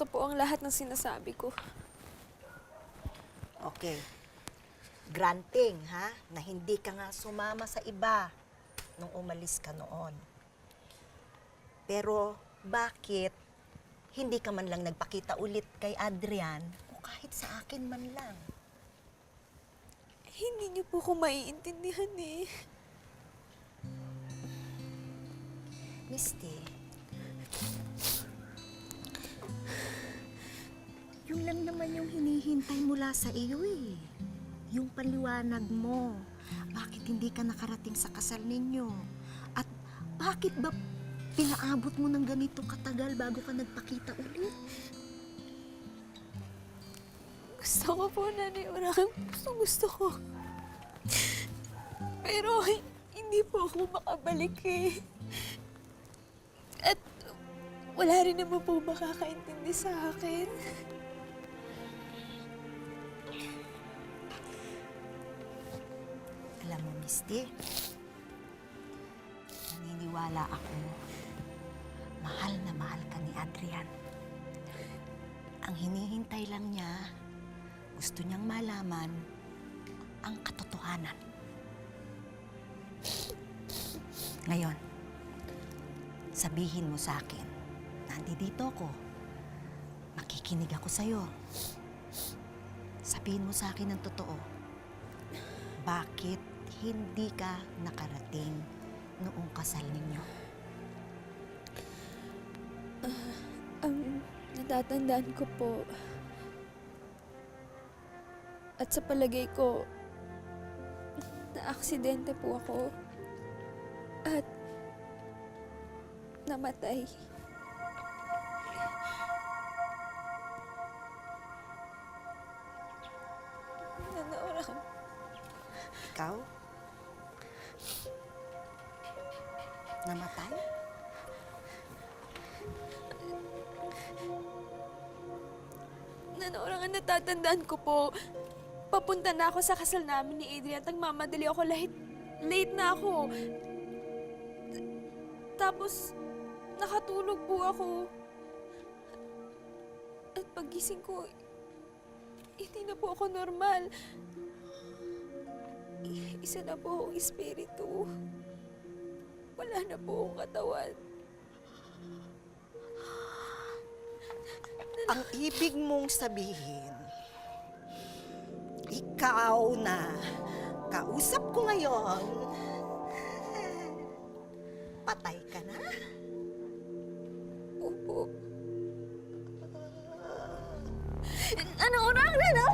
po ang lahat ng sinasabi ko. Okay. Granting, ha? Na hindi ka nga sumama sa iba nung umalis ka noon. Pero bakit hindi ka man lang nagpakita ulit kay Adrian o kahit sa akin man lang? Hindi niyo po ko maiintindihan eh. Misty, yun lang naman yung hinihintay mula sa iyo eh. Yung paliwanag mo. Bakit hindi ka nakarating sa kasal ninyo? At bakit ba pinaabot mo ng ganito katagal bago ka nagpakita ulit? Gusto ko po, Nanay Urang. Gusto ko. Pero hindi po ako makabalik eh. At wala rin naman po makakaintindi sa akin. Alam mo, Misty, naniniwala ako, mahal na mahal ka ni Adrian. Ang hinihintay lang niya, gusto niyang malaman ang katotohanan. Ngayon, sabihin mo sa akin, nandito ako, makikinig ako sa'yo. Sabihin mo sa akin ang totoo. Bakit hindi ka nakarating noong kasal ninyo? Ang natatandaan ko po, at sa palagay ko, na-aksidente po ako. At namatay. Nanaurang. Ikaw? Namatay? Nanaurang, ang natatandaan ko po, papunta na ako sa kasal namin ni Adrian. Nagmamadali ako, late na ako. Tapos, nakatulog po ako. At pagising ko, hindi na po ako normal. Isa na po akong espiritu. Wala na po akong katawan. Ang ibig mong sabihin, ikaw na kausap ko ngayon, patay ka na? Opo. Ano oras na?